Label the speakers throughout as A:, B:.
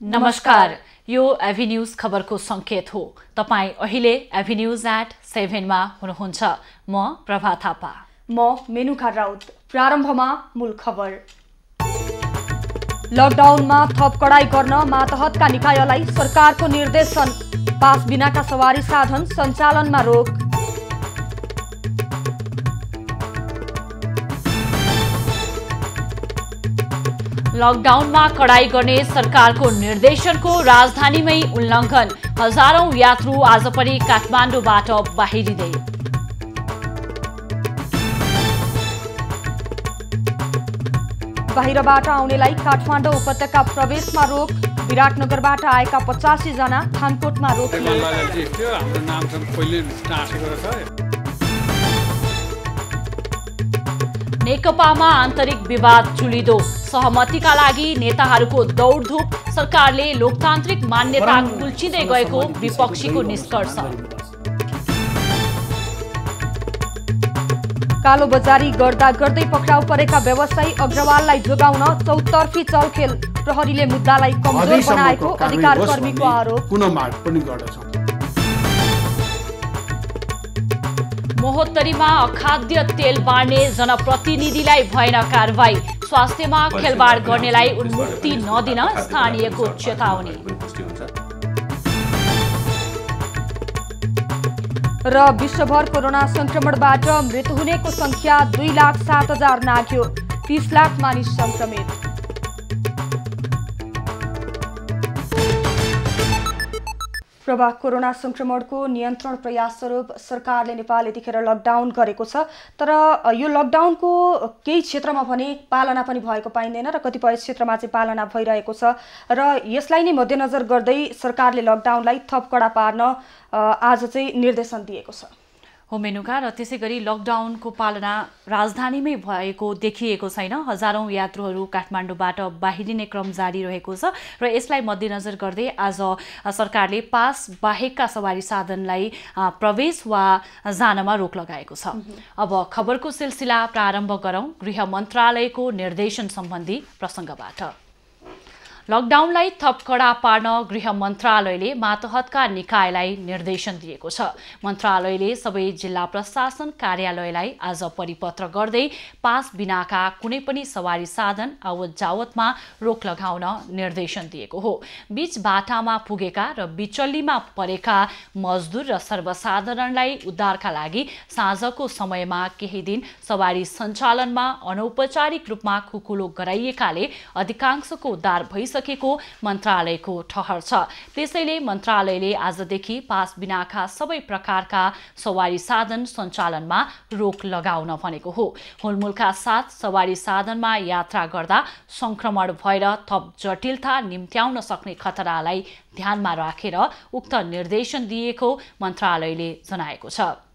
A: नमस्कार, यो एभिन्यूज खबरको संकेत हो। तपाई अहिले एभिन्यूज@7 मा हुनुहुन्छ। म प्रभा थापा।
B: म मेनुका राउत। प्रारम्भमा मूल खबर। लकडाउनमा थप कडाई गर्न मातहतका निकायलाई सरकारको निर्देशन। पास बिनाका सवारी साधन सञ्चालनमा रोक।
A: लकडाउनमा कडाई गर्ने सरकारको निर्देशनको राजधानीमै उल्लङ्घन। हजारौं यात्रु आज पनि काठमाडौँबाट बाहिरिँदै।
B: बाहिरबाट आउनेलाई काठमाडौँ उपत्यका प्रवेशमा रोक। विराटनगरबाट आएका 85 जना थानकोटमा रोकिए।
A: नेकपामा आन्तरिक विवाद चुलिदो। सहमतिका लागि नेताहरूको दौडधुप। सरकारले लोकतान्त्रिक मान्यता कुल्चिँदै गएको विपक्षीको निष्कर्ष।
B: कालोबजारी गर्दा गर्दै पक्राउ परेका व्यवसायी अग्रवाललाई जोगाउन चौतर्फी चलखेल। प्रहरीले मुद्दालाई कमजोर बनाएको अधिकार कर्मीको आरोप।
A: महोत्तरीमा अखाद्य तेल बाँड्ने जनप्रतिनिधिलाई भएन कारवाही। स्वास्थ्यमा खेलवाड गर्नेलाई उन्मुक्ति नदिन स्थानीयको चेतावनी।
B: र विश्वभर कोरोना संक्रमणबाट मृत्यु हुनेको संख्या 2,07,000 नाग्यो। 30 लाख मानिस संक्रमित। प्रभा, कोरोना संक्रमणको नियन्त्रण प्रयास स्वरूप सरकारले नेपाल यतिखेर लकडाउन गरेको छ। तर यो लकडाउनको केही क्षेत्रमा भने पालना पनि भएको पाइँदैन र कतिपय क्षेत्रमा चाहिँ पालना भइरहेको छ। र यसलाई नै मध्यनजर गर्दै सरकारले लकडाउनलाई थप कडा पार्न आज चाहिँ निर्देशन दिएको छ।
A: हो मेनुका, र त्यसै गरी लकडाउनको पालना राजधानीमै भएको देखिएको छैन। हजारौं यात्रुहरू काठमाडौँबाट बाहिरिने क्रम जारी रहेको छ र यसलाई मध्यनजर गर्दै आज सरकारले पास बाहेकका सवारी साधनलाई प्रवेश वा जानमा रोक लगाएको छ। अब खबरको सिलसिला प्रारम्भ गरौं गृह मन्त्रालयको निर्देशन सम्बन्धी प्रसङ्गबाट। लकडाउनलाई थप कडा पार्न गृह मन्त्रालयले मातहतका निकायलाई निर्देशन दिएको छ। मन्त्रालयले सबै जिल्ला प्रशासन कार्यालयलाई आज परिपत्र गर्दै पास बिनाका कुनै पनि सवारी साधन आवत जावतमा रोक लगाउन निर्देशन दिएको हो। बीच बाटामा पुगेका र बिचल्लीमा परेका मजदुर र सर्वसाधारणलाई उद्धारका लागि साँझको समयमा केही दिन सवारी सञ्चालनमा अनौपचारिक रूपमा खुकुलो गराइएकाले अधिकांशको उद्धार भइसकेको मन्त्रालयको ठहर छ। त्यसैले मन्त्रालयले आजदेखि पास बिनाका सबै प्रकारका सवारी साधन सञ्चालनमा रोक लगाउन भनेको हो। हुलमुलका साथ सवारी साधनमा यात्रा गर्दा संक्रमण भएर थप जटिलता निम्त्याउन सक्ने खतरालाई ध्यानमा राखेर उक्त निर्देशन दिएको मन्त्रालयले जनाएको छ।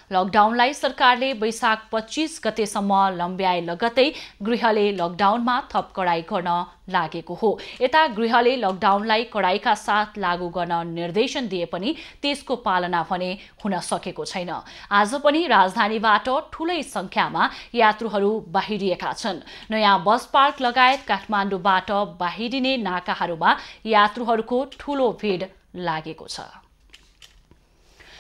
A: लकडाउनलाई सरकारले वैशाख 25 गतेसम्म लम्ब्याए लगतै गृहले लकडाउनमा थप कडाई गर्न लागेको हो। यता गृहले लकडाउनलाई कडाईका साथ लागू गर्न निर्देशन दिए पनि त्यसको पालना भने हुन सकेको छैन। आज पनि राजधानीबाट ठूलै संख्यामा यात्रुहरू बाहिरिएका छन्। नयाँ बस पार्क लगायत काठमाडौँबाट बाहिरिने नाकाहरूमा यात्रुहरूको ठूलो भिड लागेको छ।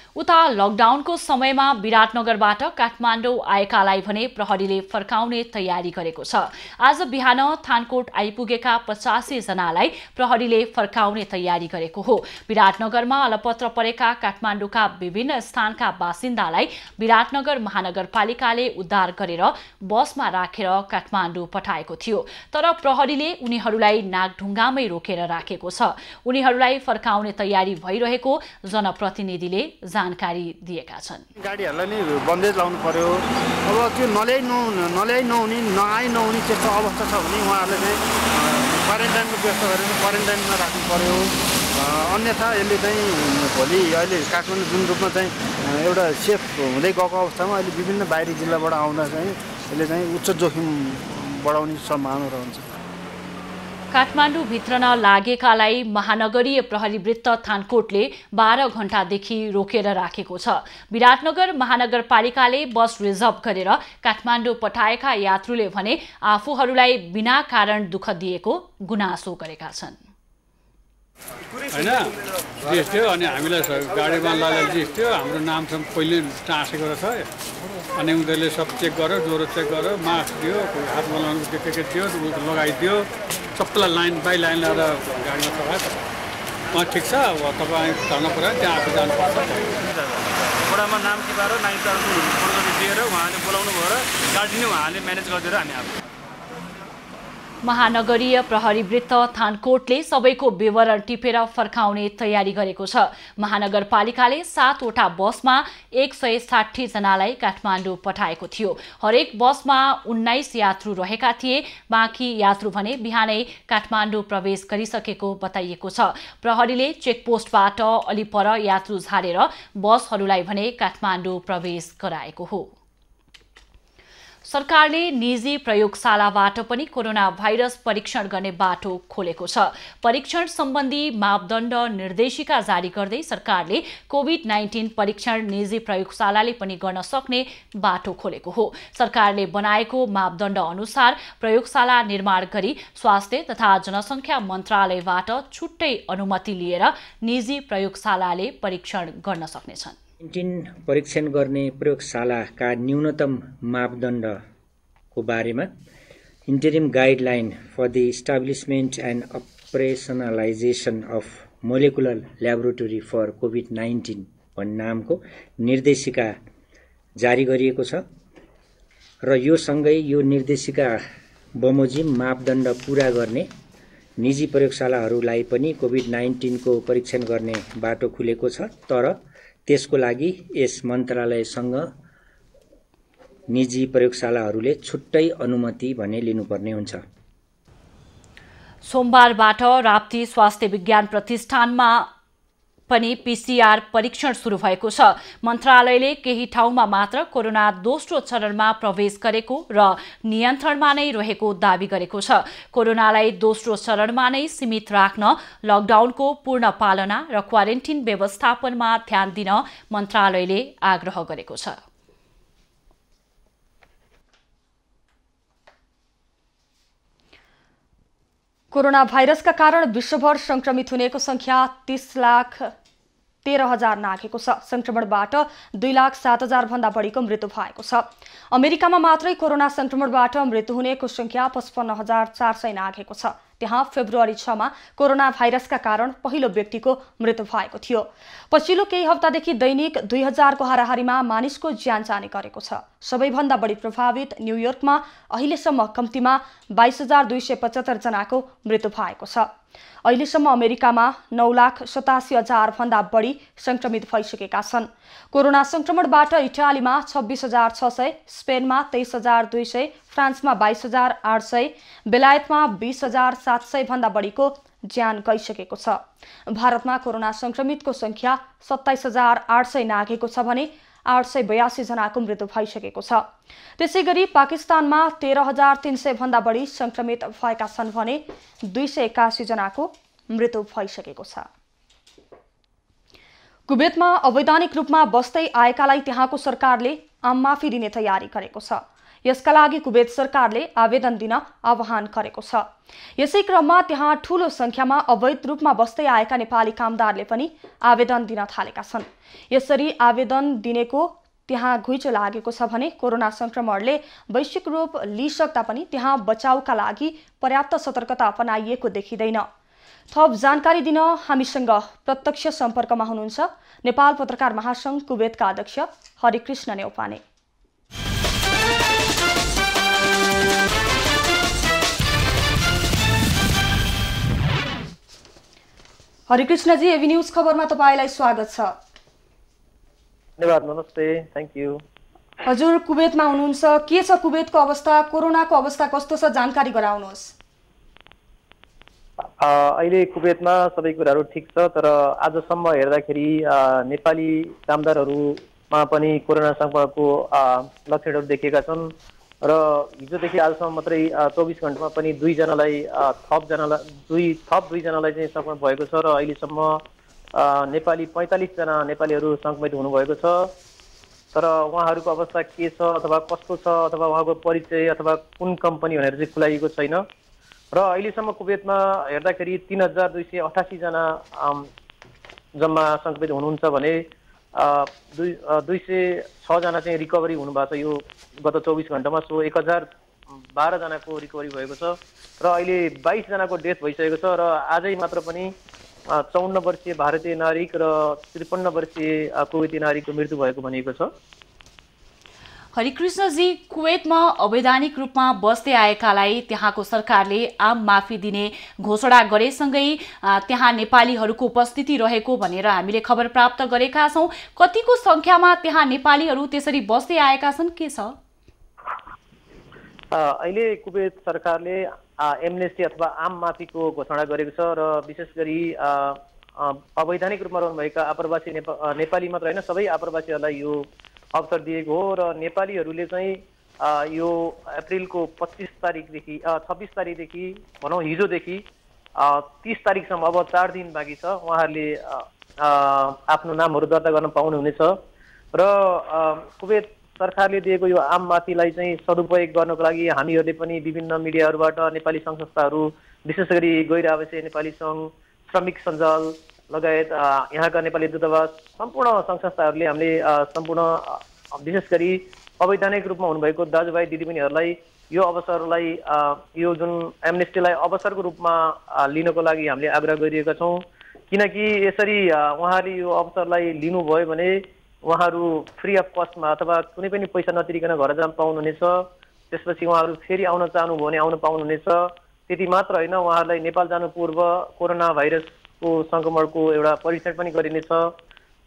A: उता लकडाउनको समयमा विराटनगरबाट काठमाडौँ आएकालाई भने प्रहरीले फर्काउने तयारी गरेको छ। आज बिहान थानकोट आइपुगेका 85 जनालाई प्रहरीले फर्काउने तयारी गरेको हो। विराटनगरमा अलपत्र परेका काठमाडौँका विभिन्न स्थानका बासिन्दालाई विराटनगर महानगरपालिकाले उद्धार गरेर बसमा राखेर काठमाडौँ पठाएको थियो। तर प्रहरीले उनीहरूलाई नागढुङ्गामै रोकेर राखेको छ। उनीहरूलाई फर्काउने तयारी भइरहेको जनप्रतिनिधिले जानकारी दिएका छन्।
C: गाडीहरूलाई नि बन्देज लाउनु पर्यो। अब त्यो नल्याइ नहुने नआइ नहुने त्यस्तो अवस्था छ भने उहाँहरूले चाहिँ क्वारेन्टाइनको व्यवस्था गरेर क्वारेन्टाइनमा राख्नु पर्यो। अन्यथा यसले चाहिँ भोलि अहिले काठमाडौँ जुन रूपमा चाहिँ एउटा सेफ हुँदै गएको अवस्थामा अहिले विभिन्न बाहिरी जिल्लाबाट आउँदा चाहिँ यसले चाहिँ उच्च जोखिम बढाउने सम्भावना रहन्छ।
A: काठमाडौँ भित्र लागेकालाई महानगरीय प्रहरी वृत्त थानकोटले 12 घण्टादेखि रोकेर राखेको छ। विराटनगर महानगरपालिकाले बस रिजर्भ गरेर काठमाडौँ पठाएका यात्रुले भने आफूहरूलाई बिना कारण दुःख दिएको गुनासो गरेका छन्।
D: होइन जिएसटी हो अनि हामीलाई गाडीमा लागेर जिएसटी हो हाम्रो नाम चाहिँ पहिले टाँसेको रहेछ अनि उनीहरूले सब चेक गर्यो ज्वरो चेक गर्यो मास्क दियो हात बनाउनु के दियो लगाइदियो सबैलाई लाइन बाई लाइन लगाएर गाडीमा चलायो ठिक छ अब तपाईँ धर्न पऱ्यो त्यहाँ आफू जानुपर्छ
C: वडामा नाम टिपाएर नागरिकताको दिएर उहाँले बोलाउनु भयो र गाडी नै उहाँले म्यानेज गरिदिएर हामी आएको
A: महानगरीय प्रहरी वृत्त थानकोटले सबैको विवरण टिपेर फर्काउने तयारी गरेको छ। महानगरपालिकाले 7 वटा बसमा 160 जनालाई काठमाडौँ पठाएको थियो। हरेक बसमा 19 यात्रु रहेका थिए। बाँकी यात्रु भने बिहानै काठमाडौँ प्रवेश गरिसकेको बताइएको छ। प्रहरीले चेकपोस्टबाट अलि पर यात्रु झारेर बसहरूलाई भने काठमाडौँ प्रवेश गराएको हो। सरकारले निजी प्रयोगशालाबाट पनि कोरोना भाइरस परीक्षण गर्ने बाटो खोलेको छ। परीक्षण सम्बन्धी मापदण्ड निर्देशिका जारी गर्दै सरकारले कोभिड-19 परीक्षण निजी प्रयोगशालाले पनि गर्न सक्ने बाटो खोलेको हो। सरकारले बनाएको मापदण्ड अनुसार प्रयोगशाला निर्माण गरी स्वास्थ्य तथा जनसङ्ख्या मन्त्रालयबाट छुट्टै अनुमति लिएर निजी प्रयोगशालाले परीक्षण गर्न सक्नेछन्।
E: परीक्षण गर्ने प्रयोगशालाका न्यूनतम मापदण्डको बारेमा interim guideline for the establishment and operationalisation of molecular laboratory for कोभिड-19 भन्ने नामको निर्देशिका जारी गरिएको छ र यो सँगै यो निर्देशिका बमोजिम मापदण्ड पूरा गर्ने निजी प्रयोगशालाहरूलाई पनि कोभिड-19 को परीक्षण गर्ने बाटो खुलेको छ। तर त्यसको लागि यस मन्त्रालयसँग निजी प्रयोगशालाहरूले छुट्टै अनुमति भने लिनुपर्ने हुन्छ।
A: सोमबारबाट राप्ती स्वास्थ्य विज्ञान प्रतिष्ठानमा पनि पीसीआर परीक्षण सुरु भएको छ। मन्त्रालयले केही ठाउँमा मात्र कोरोना दोस्रो चरणमा प्रवेश गरेको र नियन्त्रणमा नै रहेको दावी गरेको छ। कोरोनालाई दोस्रो चरणमा नै सीमित राख्न लकडाउनको पूर्ण पालना र क्वारेन्टिन व्यवस्थापनमा ध्यान दिन मन्त्रालयले आग्रह गरेको छ।
B: कोरोना भाइरसका कारण विश्वभर संक्रमित हुनेको संख्या 30,13,000 नाघेको छ। संक्रमणबाट 2,07,000 भन्दा बढीको मृत्यु भएको छ। अमेरिकामा मात्रै कोरोना संक्रमणबाट मृत्यु हुनेको संख्या 55,400 नाघेको छ। त्यहाँ फेब्रुअरी 6 मा कोरोना भाइरसका कारण पहिलो व्यक्तिको मृत्यु भएको थियो। पछिल्लो केही हप्तादेखि दैनिक 2000 को हाराहारीमा मानिसको ज्यान जाने गरेको छ। सबैभन्दा बढी प्रभावित न्युयोर्कमा अहिलेसम्म कम्तीमा 22,275 जनाको मृत्यु भएको छ। अहिलेसम्म अमेरिकामा 9,87,000 भन्दा बढी संक्रमित भइसकेका छन्। कोरोना संक्रमणबाट इटालीमा 26,600, स्पेनमा 23,200, फ्रान्समा 22,800, बेलायतमा 20,700 भन्दा बढीको ज्यान गइसकेको छ। भारतमा कोरोना संक्रमितको संख्या 27,800 नाघेको छ भने 882 जनाको मृत्यु भइसकेको छ। त्यसैगरी पाकिस्तानमा 13,300 भन्दा बढी संक्रमित भएका छन् भने 281 जनाको मृत्यु भइसकेको छ। कुवेतमा अवैधानिक रूपमा बस्दै आएकालाई त्यहाँको सरकारले आम माफी दिने तयारी गरेको छ। यसका लागि कुवेत सरकारले आवेदन दिन आह्वान गरेको छ। यसै क्रममा त्यहाँ ठूलो संख्यामा अवैध रूपमा बस्दै आएका नेपाली कामदारले पनि आवेदन दिन थालेका छन्। यसरी आवेदन दिनेको त्यहाँ घुइँचो लागेको छ भने कोरोना संक्रमणले वैश्विक रूप लिइसक्दा पनि त्यहाँ बचाउका लागि पर्याप्त सतर्कता अपनाइएको देखिँदैन। थप जानकारी दिन हामीसँग प्रत्यक्ष सम्पर्कमा हुनुहुन्छ नेपाल पत्रकार महासंघ कुवेतका अध्यक्ष हरिकृष्ण नेउपाने। हरिकृष्णजी, एबी न्यूज खबरमा तपाईलाई स्वागत छ।
F: धन्यवाद, नमस्ते, थ्याङ्क यू।
B: हजुर कुवेतमा हुनुहुन्छ, के छ कुवेतको अवस्था, कोरोनाको अवस्था कस्तो छ, जानकारी गराउनुहोस्।
F: अहिले कुवेतमा सबै कुराहरू ठिक छ, तर आजसम्म हेर्दाखेरि नेपाली कामदारहरूमा पनि कोरोना संक्रमणको लक्षणहरू देखिएका छन् र हिजोदेखि आजसम्म मात्रै 24 घण्टामा पनि थप दुईजनालाई चाहिँ संक्रमण भएको छ र अहिलेसम्म नेपाली 45 जना नेपालीहरू संक्रमित हुनुभएको छ। तर उहाँहरूको अवस्था के छ अथवा कस्तो छ अथवा उहाँको परिचय अथवा कुन कम्पनी भनेर चाहिँ खुलाइएको छैन। र अहिलेसम्म कुवेतमा हेर्दाखेरि 3288 जना जम्मा सङ्क्रमित हुनुहुन्छ भने 206 जना चाहिँ रिकभरी हुनुभएको छ यो गत 24 घण्टामा। सो 1012 जनाको रिकभरी भएको छ र अहिले 22 जनाको डेथ भइसकेको छ र आजै मात्र पनि 54 वर्षीय भारतीय नागरिक र 53 वर्षीय कुवेती नागरिकको मृत्यु भएको भनिएको छ।
A: हरिकृष्णजी, कुवेतमा अवैधानिक रूपमा बस्दै आएकालाई त्यहाँको सरकारले आम माफी दिने घोषणा गरेसँगै त्यहाँ नेपालीहरूको उपस्थिति रहेको भनेर हामीले खबर प्राप्त गरेका छौँ। कतिको सङ्ख्यामा त्यहाँ नेपालीहरू त्यसरी बस्दै आएका छन्, के छ?
F: अहिले कुवेत सरकारले एमनेस्टी अथवा आम माफीको घोषणा गरेको छ र विशेष गरी अवैधानिक रूपमा रहनुभएका आप्रवासी नेपाली मात्र होइन सबै आप्रवासीहरूलाई यो अवसर दिएको हो र नेपालीहरूले चाहिँ यो अप्रिलको 26 तारिकदेखि भनौँ हिजोदेखि 30 तारिकसम्म अब 4 दिन बाँकी छ उहाँहरूले आफ्नो नामहरू दर्ता गर्न पाउनुहुनेछ र कुवेत सरकारले दिएको यो आम माफीलाई चाहिँ सदुपयोग गर्नको लागि हामीहरूले पनि विभिन्न मिडियाहरूबाट नेपाली सङ्घ संस्थाहरू विशेष गरी गैर आवासीय नेपाली सङ्घ, श्रमिक सञ्जाल लगायत यहाँका नेपाली दूतावास सम्पूर्ण सङ्घ संस्थाहरूले हामीले सम्पूर्ण विशेष गरी अवैधानिक रूपमा हुनुभएको दाजुभाइ दिदीबहिनीहरूलाई यो अवसरलाई यो जुन एमनेस्टीलाई अवसरको रूपमा लिनको लागि हामीले आग्रह गरिरहेका छौँ। किनकि यसरी उहाँहरूले यो अवसरलाई लिनुभयो भने उहाँहरू फ्री अफ कस्टमा अथवा कुनै पनि पैसा नतिरिकन घर जान पाउनुहुनेछ। त्यसपछि उहाँहरू फेरि आउन चाहनुभयो भने आउन पाउनुहुनेछ। त्यति मात्र होइन, उहाँहरूलाई नेपाल जानु पूर्व कोरोना भाइरसको सङ्क्रमणको एउटा परीक्षण पनि गरिनेछ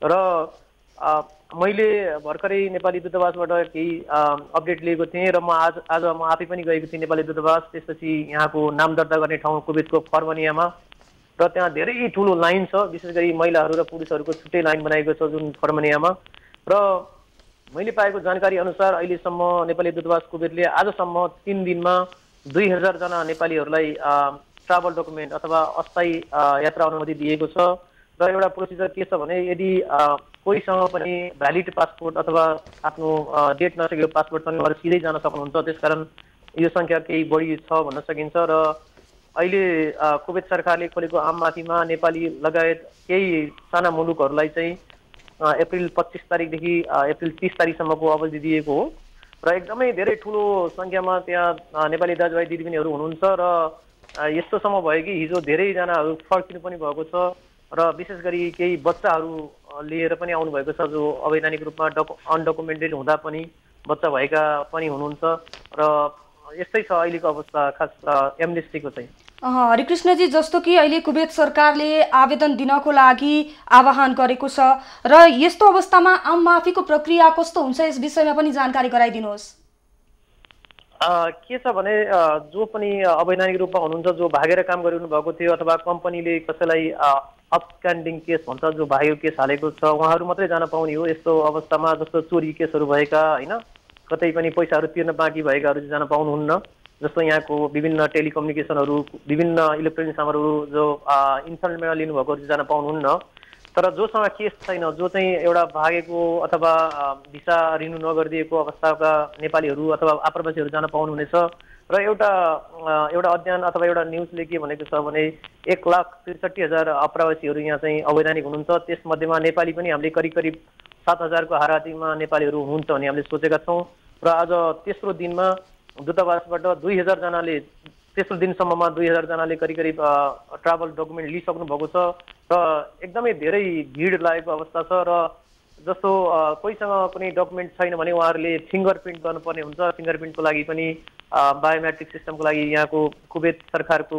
F: र मैले भर्खरै नेपाली दूतावासबाट केही अपडेट लिएको थिएँ र म आफै पनि गएको थिएँ नेपाली दूतावास। त्यसपछि यहाँको नाम दर्ता गर्ने ठाउँ कुवेतको फर्मनियामा र त्यहाँ धेरै ठुलो लाइन छ, विशेष गरी महिलाहरू र पुरुषहरूको छुट्टै लाइन बनाएको छ जुन फर्मनियामा। र मैले पाएको जानकारी अनुसार अहिलेसम्म नेपाली दूतावास कुवेतले आजसम्म 3 दिनमा 2000 जना नेपालीहरूलाई ट्राभल डकुमेन्ट अथवा अस्थायी यात्रा अनुमति दिएको छ र एउटा प्रोसिजर के छ भने यदि कोहीसँग पनि भ्यालिड पासपोर्ट अथवा आफ्नो डेट नसकेको पासपोर्ट पनि उहाँहरू सिधै जान सक्नुहुन्छ। त्यसकारण यो सङ्ख्या केही बढी छ भन्न सकिन्छ र अहिले कुवेत सरकारले खोलेको आम माफीमा नेपाली लगायत केही साना मुलुकहरूलाई चाहिँ अप्रिल 25 तारिकदेखि अप्रिल 30 तारिकसम्मको अवधि दिएको हो र एकदमै धेरै ठुलो सङ्ख्यामा त्यहाँ नेपाली दाजुभाइ दिदीबहिनीहरू हुनुहुन्छ र यस्तोसम्म भयो कि हिजो धेरैजनाहरू फर्किनु पनि भएको छ र विशेष गरी केही बच्चाहरू लिएर पनि आउनुभएको छ जो अवैधानिक रूपमा अनडकुमेन्टेड हुँदा पनि बच्चा भएका पनि हुनुहुन्छ र यस्तै छ अहिलेको अवस्था खास एमनेस्टीको चाहिँ।
B: हरिकृष्णजी, जस्तो कि अहिले कुवेत सरकारले आवेदन दिनको लागि आह्वान गरेको छ र यस्तो अवस्थामा आम माफीको प्रक्रिया कस्तो हुन्छ यस विषयमा पनि जानकारी गराइदिनुहोस्।
F: के छ भने जो पनि अवैधानिक रूपमा हुनुहुन्छ, जो भागेर काम गरिरहनु भएको थियो अथवा कम्पनीले कसैलाई अपस्ट्यान्डिङ केस भन्छ जो भागेको केस हालेको छ उहाँहरू मात्रै जान पाउने हो। यस्तो अवस्थामा जस्तो चोरी केसहरू भएका होइन, कतै पनि पैसाहरू तिर्न बाँकी भएकाहरू चाहिँ जान पाउनुहुन्न। जस्तो यहाँको विभिन्न टेलिकम्युनिकेसनहरू, विभिन्न इलेक्ट्रोनिक सामानहरू जो इन्स्टलमेन्टमा लिनुभएकोहरू चाहिँ जान पाउनुहुन्न। तर जोसँग केस छैन, जो चाहिँ एउटा भागेको अथवा भिसा रिन्यू नगरिदिएको अवस्थाका नेपालीहरू अथवा आप्रवासीहरू जान पाउनुहुनेछ। र एउटा अध्ययन अथवा एउटा न्युजले के भनेको छ भने 1,63,000 आप्रवासीहरू यहाँ चाहिँ अवैधानिक हुनुहुन्छ। त्यसमध्येमा नेपाली पनि हामीले करिब 7,000को हाराहारीमा नेपालीहरू हुनुहुन्छ भन्ने हामीले सोचेका छौँ र आज तेस्रो दिनमा दूतावासबाट 2000 जनाले तेस्रो दिनसम्ममा 2000 जनाले करिब ट्राभल डकुमेन्ट लिइसक्नु भएको छ र एकदमै धेरै भिड लागेको अवस्था छ र जस्तो कोहीसँग कुनै डकुमेन्ट छैन भने उहाँहरूले फिङ्गरप्रिन्ट गर्नुपर्ने हुन्छ। फिङ्गरप्रिन्टको लागि पनि बायोमेट्रिक सिस्टमको लागि यहाँको कुवेत सरकारको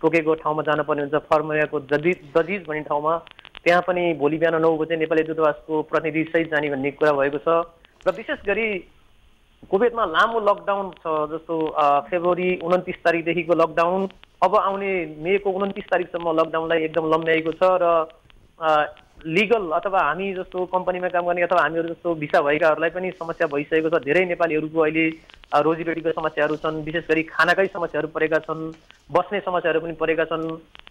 F: तोकेको ठाउँमा जानुपर्ने हुन्छ, फर्मनियाको दजिज भन्ने ठाउँमा। त्यहाँ पनि भोलि बिहान 9 बजे नेपाली दूतावासको प्रतिनिधि सहित जाने भन्ने कुरा भएको छ र विशेष गरी कुवेतमा लामो लकडाउन छ। जस्तो फेब्रुअरी 29 तारिकदेखिको लकडाउन अब आउने मेको 29 तारिकसम्म लकडाउनलाई एकदम लम्ब्याएको छ र लिगल अथवा हामी जस्तो कम्पनीमा काम गर्ने अथवा हामीहरू जस्तो भिसा भएकाहरूलाई पनि समस्या भइसकेको छ। धेरै नेपालीहरूको अहिले रोजीरोटीको समस्याहरू छन्, विशेष गरी खानाकै समस्याहरू परेका छन्, बस्ने समस्याहरू पनि परेका छन्।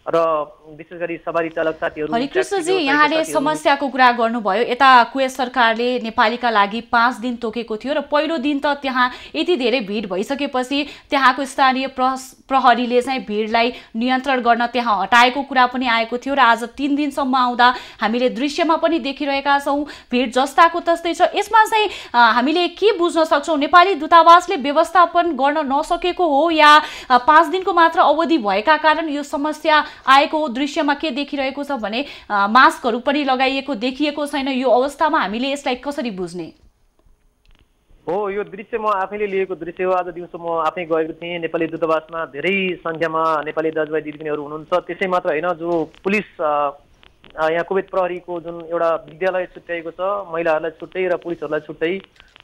F: र विशेष गरी सवारी चालक साथीहरू।
A: हरिकृष्णजी, यहाँले समस्याको कुरा गर्नुभयो। यता कुवेत सरकारले नेपालीका लागि 5 दिन तोकेको थियो र पहिलो दिन त त्यहाँ यति धेरै भिड भइसकेपछि त्यहाँको स्थानीय प्रहरीले चाहिँ भिडलाई नियन्त्रण गर्न त्यहाँ हटाएको कुरा पनि आएको थियो र आज 3 दिनसम्म आउँदा हामीले दृश्यमा पनि देखिरहेका छौँ भिड जस्ताको तस्तै छ। यसमा चाहिँ हामीले के बुझ्न सक्छौँ? नेपाली दूतावासले व्यवस्थापन गर्न नसकेको हो या 5 दिनको मात्र अवधि भएका कारण यो समस्या आएको? दृश्यमा के देखिरहेको छ भने मास्कहरू पनि लगाइएको देखिएको छैन। यो अवस्थामा हामीले यसलाई कसरी बुझ्ने
F: हो? यो दृश्य म आफैले लिएको दृश्य हो। आज दिउँसो म आफै गएको थिएँ नेपाली दूतावासमा। धेरै सङ्ख्यामा नेपाली दाजुभाइ दिदीबहिनीहरू हुनुहुन्छ। त्यसै मात्र होइन, जो पुलिस यहाँ कुवेत प्रहरीको जुन एउटा विद्यालय छुट्याएको छ, महिलाहरूलाई छुट्टै र पुलिसहरूलाई छुट्टै,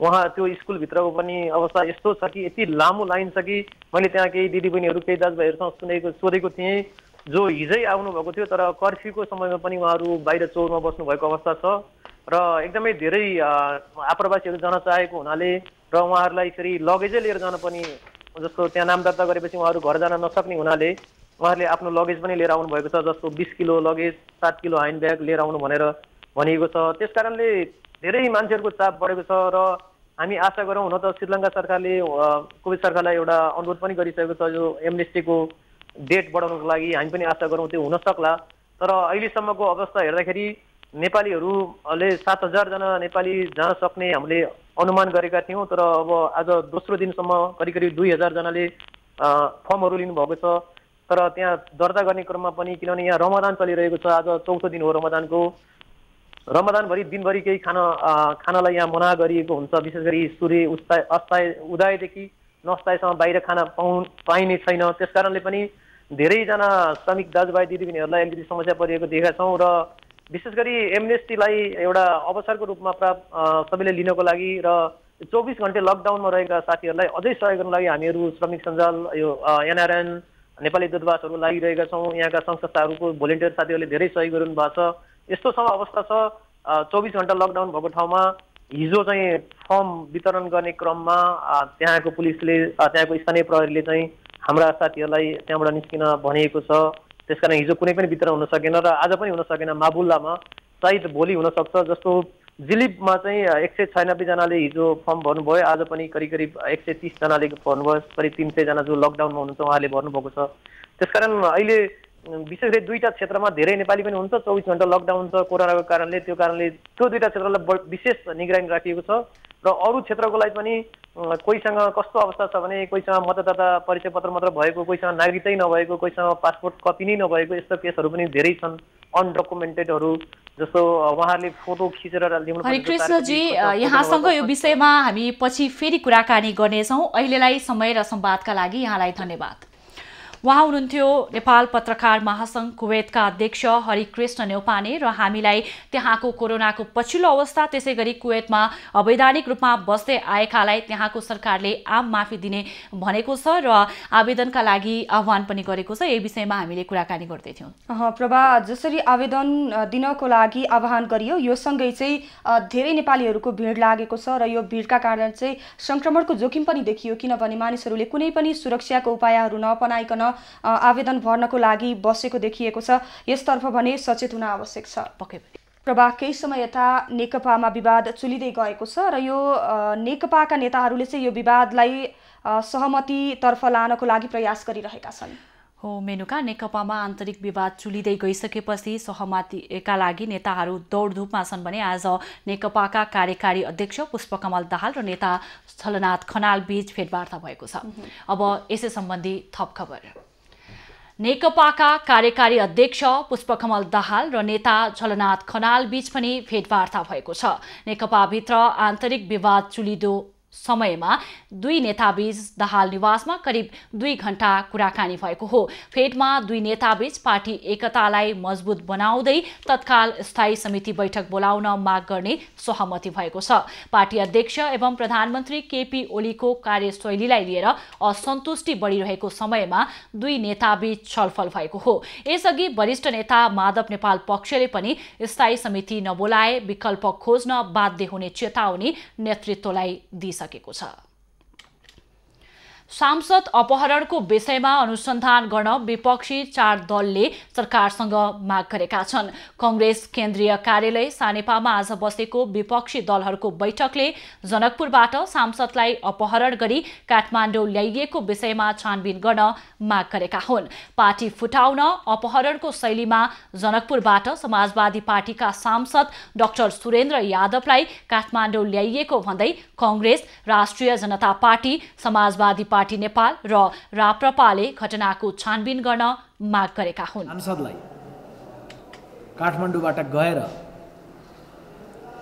F: उहाँ त्यो स्कुलभित्रको पनि अवस्था यस्तो छ कि यति लामो लाइन छ कि मैले त्यहाँ केही दिदीबहिनीहरू केही दाजुभाइहरूसँग सोधेको थिएँ जो हिजै आउनुभएको थियो, तर कर्फ्यूको समयमा पनि उहाँहरू बाहिर चौरमा बस्नुभएको अवस्था छ र एकदमै धेरै आप्रवासीहरू जान चाहेको हुनाले र उहाँहरूलाई फेरि लगेजै लिएर जान पनि, जस्तो त्यहाँ नाम दर्ता गरेपछि उहाँहरू घर जान नसक्ने हुनाले उहाँहरूले आफ्नो लगेज पनि लिएर आउनुभएको छ। जस्तो 20 kilo luggage, 7 kilo hand bag लिएर आउनु भनेर भनिएको छ। त्यस कारणले धेरै मान्छेहरूको चाप बढेको छ र हामी आशा गरौँ, हुन त श्रीलङ्का सरकारले कुवेत सरकारलाई एउटा अनुरोध पनि गरिसकेको छ जो एमनेस्टीको डेट बढाउनको लागि। हामी पनि आशा गरौँ त्यो हुन सक्ला। तर अहिलेसम्मको अवस्था हेर्दाखेरि नेपालीहरूले 7000 जना नेपाली जान सक्ने हामीले अनुमान गरेका थियौँ, तर अब आज दोस्रो दिनसम्म करिब 2000 जनाले फर्महरू लिनुभएको छ। तर त्यहाँ दर्ता गर्ने क्रममा पनि, किनभने यहाँ रमदान चलिरहेको छ, आज चौथो दिन हो रमदानको। रमदानभरि दिनभरि केही खानालाई यहाँ मना गरिएको हुन्छ। विशेष गरी सूर्य उदयदेखि नस्ताएसम्म बाहिर खाना पाइने छैन। त्यस कारणले पनि धेरैजना श्रमिक दाजुभाइ दिदीबहिनीहरूलाई अलिकति समस्या परिएको देखेका छौँ र विशेष गरी एमनेस्टीलाई एउटा अवसरको रूपमा सबैले लिनको लागि र 24 घन्टे लकडाउनमा रहेका साथीहरूलाई अझै सहयोग गर्नको लागि हामीहरू श्रमिक सञ्जाल, यो एनआरएन, नेपाली दूतावासहरू लागिरहेका छौँ। यहाँका सङ्घ संस्थाहरूको भोलिन्टियर साथीहरूले धेरै सहयोग गर्नु भएको छ। यस्तोसम्म अवस्था छ, 24 घन्टा लकडाउन भएको ठाउँमा हिजो चाहिँ फर्म वितरण गर्ने क्रममा त्यहाँको पुलिसले, त्यहाँको स्थानीय प्रहरीले चाहिँ हाम्रा साथीहरूलाई त्यहाँबाट निस्किन भनेको छ। त्यसकारण हिजो कुनै पनि वितरण हुन सकेन र आज पनि हुन सकेन। माबुल्लामा सायद भोलि हुन सक्छ। जस्तो जिलिपमा चाहिँ 196 जनाले हिजो फर्म भर्नुभयो, आज पनि करिब 130 जनाले भर्नुभयो। करिब 300 जना जो लकडाउनमा हुनुहुन्छ उहाँले भर्नुभएको छ। त्यसकारण अहिले विशेष गरी दुईटा क्षेत्रमा धेरै नेपाली पनि हुन्छ। 24 घन्टा लकडाउन छ कोरोनाको कारणले, त्यो कारणले त्यो दुईटा क्षेत्रलाई विशेष निगरानी राखिएको छ र अरू क्षेत्रको लागि पनि कोहीसँग कस्तो अवस्था छ भने कोहीसँग मतदाता परिचय पत्र मात्र भएको, कोहीसँग नागरिकतै नभएको, कोहीसँग पासपोर्ट कपी नै नभएको, यस्तो केसहरू पनि धेरै छन् अनडकुमेन्टेडहरू। जस्तो उहाँहरूले फोटो खिचेर ल्याउनु।
A: हरिकृष्णजी, यहाँसँग यो विषयमा हामी पछि फेरि कुराकानी गर्नेछौँ। अहिलेलाई समय र संवादका लागि यहाँलाई धन्यवाद। उहाँ हुनुहुन्थ्यो नेपाल पत्रकार महासङ्घ कुवेतका अध्यक्ष हरिकृष्ण न्यौपाने र हामीलाई त्यहाँको कोरोनाको पछिल्लो अवस्था, त्यसै गरी कुवेतमा अवैधानिक रूपमा बस्दै आएकालाई त्यहाँको सरकारले आम माफी दिने भनेको छ र आवेदनका लागि आह्वान पनि गरेको छ। यही विषयमा हामीले कुराकानी गर्दै थियौँ।
B: प्रभा, जसरी आवेदन दिनको लागि आह्वान गरियो, यो सँगै चाहिँ धेरै नेपालीहरूको भिड लागेको छ र यो भिडका कारण चाहिँ सङ्क्रमणको जोखिम पनि देखियो, किनभने मानिसहरूले कुनै पनि सुरक्षाको उपायहरू नअपनाइकन आवेदन भर्नको लागि बसेको देखिएको छ। यसतर्फ भने सचेत हुन आवश्यक छ। प्रभा, केही समय यता नेकपामा विवाद चुलिँदै गएको छ र यो नेकपाका नेताहरूले चाहिँ यो विवादलाई सहमतितर्फ लानको लागि प्रयास गरिरहेका छन्।
A: हो मेनुका, नेकपामा आन्तरिक विवाद चुलिँदै गइसकेपछि सहमतिका लागि नेताहरू दौडधुपमा छन् भने आज नेकपाका कार्यकारी अध्यक्ष पुष्पकमल दाहाल र नेता छलनाथ खनाल बीच भेटवार्ता भएको छ। अब यसै सम्बन्धी थप खबर। नेकपाका कार्यकारी अध्यक्ष पुष्पकमल दाहाल र नेता छलनाथ खनाल बीच पनि भेटवार्ता भएको छ। नेकपाभित्र आन्तरिक विवाद चुलिँदो समयमा दुई नेताबीच दाहाल निवासमा करिब 2 घण्टा कुराकानी भएको हो। भेटमा दुई नेताबीच पार्टी एकतालाई मजबुत बनाउँदै तत्काल स्थायी समिति बैठक बोलाउन माग गर्ने सहमति भएको छ। पार्टी अध्यक्ष एवं प्रधानमन्त्री केपी ओलीको कार्यशैलीलाई लिएर असन्तुष्टि बढिरहेको समयमा दुई नेताबीच छलफल भएको हो। यसअघि वरिष्ठ नेता माधव नेपाल पक्षले पनि स्थायी समिति नबोलाए विकल्प खोज्न बाध्य हुने चेतावनी नेतृत्वलाई दिइसकेको छ। सांसद अपहरणको विषयमा अनुसन्धान गर्न विपक्षी 4 दलले सरकारसँग माग गरेका छन्। कांग्रेस केन्द्रीय कार्यालय सानेपामा आज बसेको विपक्षी दलहरूको बैठकले जनकपुरबाट सांसदलाई अपहरण गरी काठमाडौँ ल्याइएको विषयमा छानबिन गर्न माग गरेका हुन्। पार्टी फुटाउन अपहरणको शैलीमा जनकपुरबाट समाजवादी पार्टीका सांसद डाक्टर सुरेन्द्र यादवलाई काठमाडौँ ल्याइएको भन्दै कांग्रेस, राष्ट्रिय जनता पार्टी, समाजवादी पार्टी नेपाल र राप्रपाले घटनाको छानबिन गर्न माग गरेका हुन्।
G: सांसदलाई काठमाडौँबाट गएर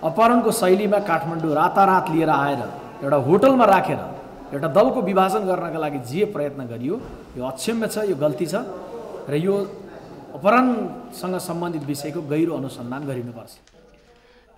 G: अपहरणको शैलीमा काठमाडौँ रातारात लिएर आएर एउटा होटलमा राखेर एउटा दलको विभाजन गर्नका लागि जे प्रयत्न गरियो यो अक्षम्य छ, यो गल्ती छ र यो अपहरणसँग सम्बन्धित विषयको गहिरो अनुसन्धान गरिनुपर्छ।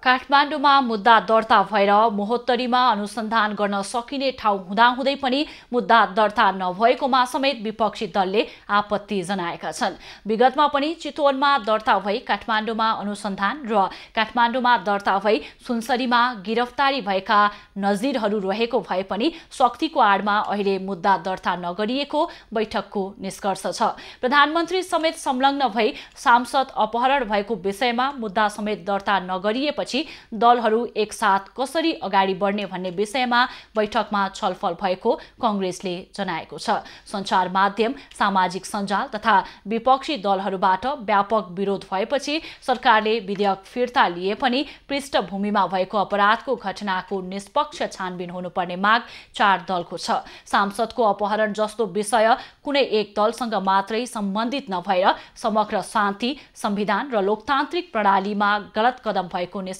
A: काठमाडौँमा मुद्दा दर्ता भएर महोत्तरीमा अनुसन्धान गर्न सकिने ठाउँ हुँदाहुँदै पनि मुद्दा दर्ता नभएकोमा समेत विपक्षी दलले आपत्ति जनाएका छन्। विगतमा पनि चितवनमा दर्ता भई काठमाडौँमा अनुसन्धान र काठमाडौँमा दर्ता भई सुनसरीमा गिरफ्तारी भएका नजिरहरू रहेको भए पनि शक्तिको आडमा अहिले मुद्दा दर्ता नगरिएको बैठकको निष्कर्ष छ। प्रधानमन्त्री समेत संलग्न भई सांसद अपहरण भएको विषयमा मुद्दा समेत दर्ता नगरिएपछि दलहरू एकसाथ कसरी अगाडि बढ्ने भन्ने विषयमा बैठकमा छलफल भएको कांग्रेसले जनाएको छ। सञ्चार माध्यम, सामाजिक सञ्जाल तथा विपक्षी दलहरूबाट व्यापक विरोध भएपछि सरकारले विधेयक फिर्ता लिए पनि पृष्ठभूमिमा भएको अपराधको घटनाको निष्पक्ष छानबिन हुनुपर्ने माग 4 दलको छ। सांसदको अपहरण जस्तो विषय कुनै एक दलसँग मात्रै सम्बन्धित नभएर समग्र शान्ति, संविधान र लोकतान्त्रिक प्रणालीमा गलत कदम भएको निष्कर्ष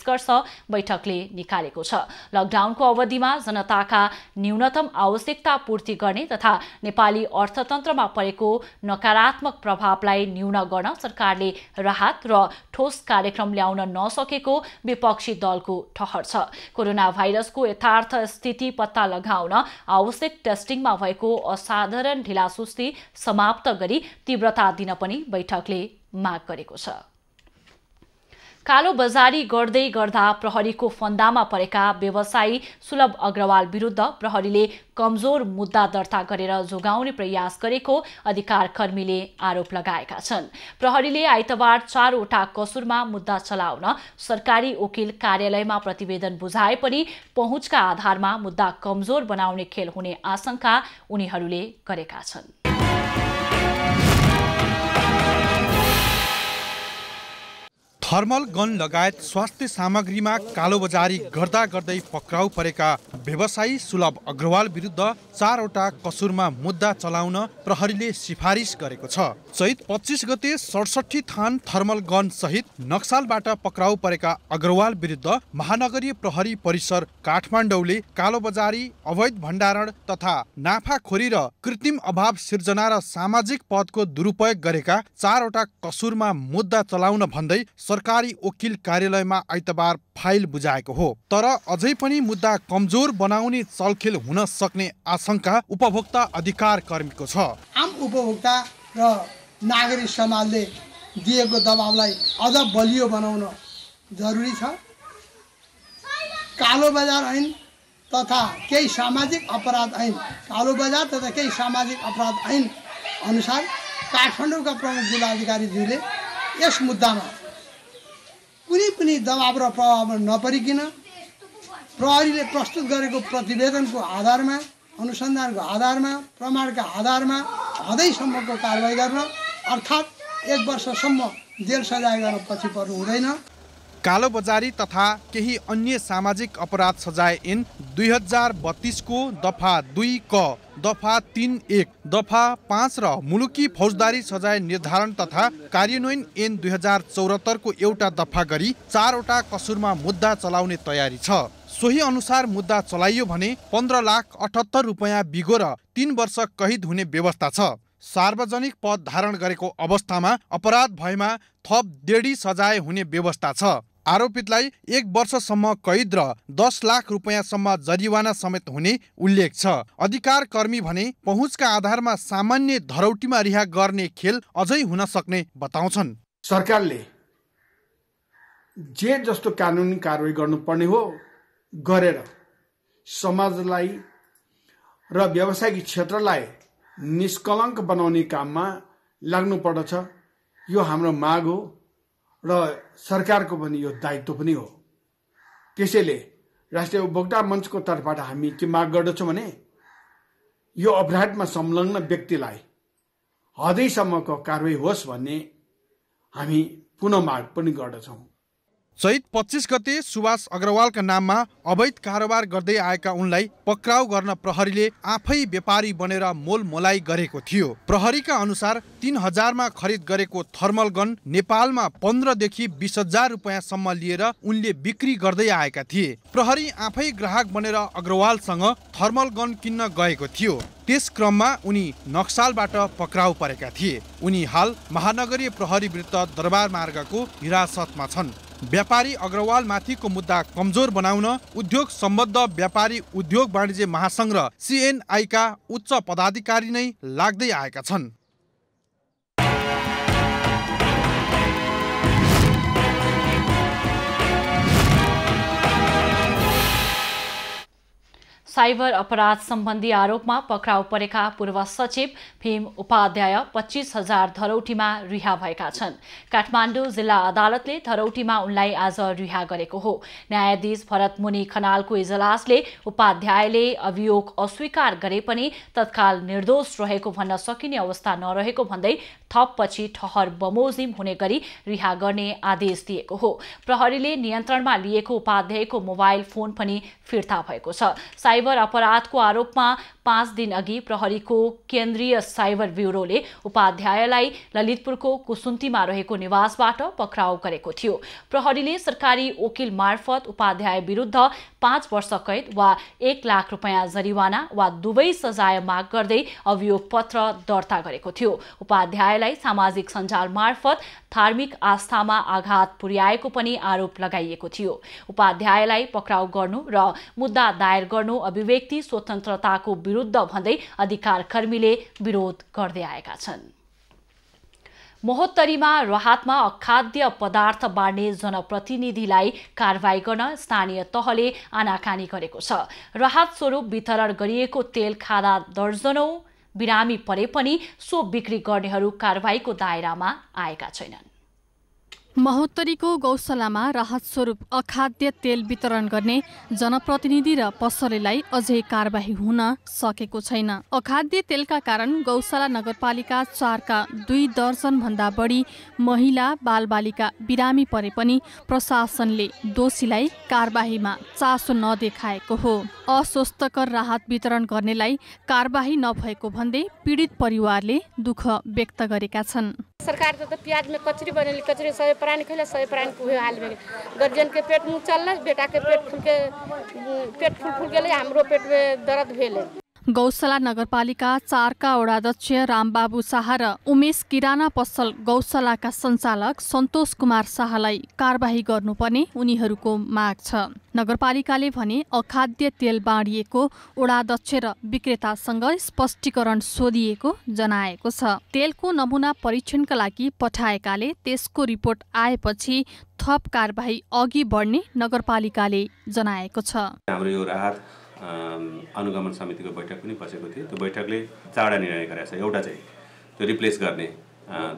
A: बैठकले निकालेको छ। लकडाउनको अवधिमा जनताका न्यूनतम आवश्यकता पूर्ति गर्ने तथा नेपाली अर्थतन्त्रमा परेको नकारात्मक प्रभावलाई न्यून गर्न सरकारले राहत र ठोस कार्यक्रम ल्याउन नसकेको विपक्षी दलको ठहर छ। कोरोना भाइरसको यथार्थ स्थिति पत्ता लगाउन आवश्यक टेस्टिङमा भएको असाधारण ढिलासुस्ती समाप्त गरी तीव्रता दिन पनि बैठकले माग गरेको छ। कालो बजारी गर्दै गर्दा प्रहरीको फन्दामा परेका व्यवसायी सुलभ अग्रवाल विरुद्ध प्रहरीले कमजोर मुद्दा दर्ता गरेर जोगाउने प्रयास गरेको अधिकारकर्मीले आरोप लगाएका छन्। प्रहरीले आइतबार 4 वटा कसुरमा मुद्दा चलाउन सरकारी वकिल कार्यालयमा प्रतिवेदन बुझाए पनि पहुँचका आधारमा मुद्दा कमजोर बनाउने खेल हुने आशंका उनीहरूले गरेका छन्।
H: थर्मल गन लगायत स्वास्थ्य सामग्रीमा कालोबजारी गर्दा गर्दै पक्राउ परेका व्यवसायी सुलभ अग्रवाल विरुद्ध 4 वटा कसुरमा मुद्दा चलाउन प्रहरीले सिफारिस गरेको छ। चैत 25 गते 67 थान थर्मल गन सहित नक्सलबाट पक्राउ परेका अग्रवाल विरुद्ध महानगरीय प्रहरी परिसर काठमाडौँले कालोबजारी, अवैध भण्डारण तथा नाफाखोरी र कृत्रिम अभाव सिर्जना र सामाजिक पदको दुरुपयोग गरेका 4 वटा कसुरमा मुद्दा चलाउन भन्दै सरकारी वकिल कार्यालयमा आइतबार फाइल बुझाएको हो। तर अझै पनि मुद्दा कमजोर बनाउने चलखेल हुन सक्ने आशंका उपभोक्ता अधिकार कर्मीको छ।
I: आम उपभोक्ता र नागरिक समाजले दिएको दबावलाई अझ बलियो बनाउन जरुरी छ। कालो बजार ऐन तथा केही सामाजिक अपराध ऐन, कालो बजार तथा केही सामाजिक अपराध ऐन अनुसार काठमाडौँका प्रमुख जिल्लाधिकारीज्यूले यस मुद्दामा कुनै पनि दबाव र प्रभाव नपरिकन प्रहरीले प्रस्तुत गरेको प्रतिवेदनको आधारमा, अनुसन्धानको आधारमा, प्रमाणका आधारमा हदैसम्मको कारबाही गर्न अर्थात् 1 वर्षसम्म जेल सजाय गर्न पछि पर्नु हुँदैन।
H: कालोबजारी तथा केही अन्य सामाजिक अपराध सजाय ऐन 2032 को दफा 2 क, दफा 3(1), दफा 5 र मुलुकी फौजदारी सजाय निर्धारण तथा कार्यान्वयन ऐन 2074 को एउटा दफा गरी 4 वटा कसुरमा मुद्दा चलाउने तयारी छ। सोही अनुसार मुद्दा चलाइयो भने 15,78,000 रुपैयाँ बिगो र 3 वर्ष कैद हुने व्यवस्था छ। सार्वजनिक पद धारण गरेको अवस्थामा अपराध भएमा थप 1.5 सजाय हुने व्यवस्था छ। आरोपितलाई 1 वर्षसम्म कैद र 10 लाख रुपैयाँसम्म जरिवाना समेत हुने उल्लेख छ। अधिकार कर्मी भने पहुँचका आधारमा सामान्य धरौटीमा रिहा गर्ने खेल अझै हुन सक्ने बताउँछन्।
J: सरकारले जे जस्तो कानुनी कारबाही गर्नुपर्ने हो गरेर समाजलाई र व्यावसायिक क्षेत्रलाई निष्कलङ्क बनाउने काममा लाग्नुपर्दछ। यो हाम्रो माग हो र सरकारको पनि यो दायित्व पनि हो। त्यसैले राष्ट्रिय उपभोक्ता मञ्चको तर्फबाट हामी के माग गर्दछौँ भने यो अपराधमा संलग्न व्यक्तिलाई हदैसम्मको कारवाही होस् भन्ने हामी पुनः माग पनि गर्दछौँ।
H: चैत 25 गते सुभाष अग्रवालका नाममा अवैध कारोबार गर्दै आएका उनलाई पक्राउ गर्न प्रहरीले आफै व्यापारी बनेर मोलमोलाई गरेको थियो। प्रहरीका अनुसार 3000 मा खरिद गरेको थर्मल गन नेपालमा 15 देखि 20,000 रुपैयाँसम्म लिएर उनले बिक्री गर्दै आएका थिए। प्रहरी आफै ग्राहक बनेर अग्रवालसँग थर्मल गन किन्न गएको थियो। त्यस क्रममा उनी नक्सालबाट पक्राउ परेका थिए। उनी हाल महानगरीय प्रहरी विरुद्ध दरबार मार्गको हिरासतमा छन्। व्यापारी अग्रवाल माथिको मुद्दा कमजोर बनाउन उद्योग सम्बद्ध व्यापारी उद्योग वाणिज्य महासंघ र CNI का उच्च पदाधिकारी नै लाग्दै आएका छन्।
A: साइबर अपराध सम्बन्धी आरोपमा पक्राउ परेका पूर्व सचिव भीम उपाध्याय 25,000 धरौटीमा रिहा भएका छन्। काठमाडौँ जिल्ला अदालतले धरौटीमा उनलाई आज रिहा गरेको हो। न्यायाधीश भरत मुनि खनालको इजलासले उपाध्यायले अभियोग अस्वीकार गरे पनि तत्काल निर्दोष रहेको भन्न सकिने अवस्था नरहेको भन्दै थपपछि ठहर बमोजिम हुने गरी रिहा गर्ने आदेश दिएको हो। प्रहरीले नियन्त्रणमा लिएको उपाध्यायको मोबाइल फोन पनि फिर्ता भएको छ। साइबर अपराधको आरोपमा 5 दिन अघि प्रहरीको केन्द्रीय साइबर ब्युरोले उपाध्यायलाई ललितपुरको कुसुन्तीमा रहेको निवासबाट पक्राउ गरेको थियो। प्रहरीले सरकारी वकिल मार्फत उपाध्याय विरुद्ध 5 वर्ष कैद वा 1 लाख रुपैयाँ जरिवाना वा दुवै सजाय माग गर्दै अभियोग पत्र दर्ता गरेको थियो। उपाध्यायलाई सामाजिक सञ्जाल मार्फत धार्मिक आस्थामा आघात पुर्याएको पनि आरोप लगाइएको थियो। उपाध्यायलाई पक्राउ गर्नु र मुद्दा दायर गर्नु अभिव्यक्ति स्वतन्त्रताको विरुद्ध भन्दै अधिकार कर्मीले विरोध गर्दै आएका छन्। महोत्तरीमा राहतमा अखाद्य पदार्थ बाँड्ने जनप्रतिनिधिलाई कारवाही गर्न स्थानीय तहले आनाकानी गरेको छ। राहत स्वरूप वितरण गरिएको तेल खाँदा दर्जनौं बिरामी परे पनि सो बिक्री गर्नेहरू कारवाहीको दायरामा आएका छैनन्।
K: महोत्तरीको गौशालामा राहत स्वरूप अखाद्य तेल वितरण गर्ने जनप्रतिनिधि र पसलेलाई अझै कारबाही हुन सकेको छैन। अखाद्य तेलका कारण गौशाला नगरपालिका 4 का 2 दर्जन भन्दा बढी महिला बालबालिका बिरामी परे पनि प्रशासनले दोषीलाई कारबाहीमा चासो नदेखाएको हो। अस्वस्थकर राहत वितरण गर्नेलाई कारबाही नभएको भन्दै पीडित परिवारले दुःख व्यक्त गरेका छन्।
L: सरकार तो प्याज में कचरी बनेली, कचरी 100 प्राणी खेले 100 प्राणी को हाल में गर्जियन के पेट मुँह चल, बेटा के पेट फूल गेले, हमरो पेट में दर्द भेले।
K: गौशाला नगरपालिका 4 का वडाध्यक्ष रामबाबु शाह र उमेश किराना पसल गौशालाका सञ्चालक सन्तोष कुमार शाहलाई कारबाही गर्नुपर्ने उनीहरूको माग छ। नगरपालिकाले भने अखाद्य तेल बाँडिएको वडाध्यक्ष र विक्रेतासँग स्पष्टीकरण सोधिएको जनाएको छ। तेलको नमुना परीक्षणका लागि पठाएकाले त्यसको रिपोर्ट आएपछि थप कारबाही अघि बढ्ने नगरपालिकाले जनाएको छ।
M: हाम्रो यो राहत अनुगमन समितिको बैठक पनि बसेको थियो। त्यो बैठकले 4वटा निर्णय गरेको छ। एउटा चाहिँ त्यो रिप्लेस गर्ने,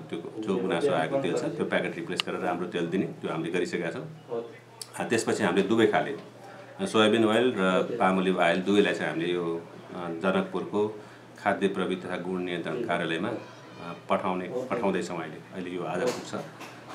M: त्यो जो गुनासो आएको तेल छ त्यो प्याकेट रिप्लेस गरेर राम्रो तेल दिने, त्यो हामीले गरिसकेका छौँ। त्यसपछि हामीले दुवै खाले सोयाबिन ओइल र पाम ओलिभ ओइल दुवैलाई चाहिँ हामीले यो जनकपुरको खाद्य प्रविधि तथा गुण नियन्त्रण कार्यालयमा पठाउँदैछौँ। अहिले यो आज पुग्छ,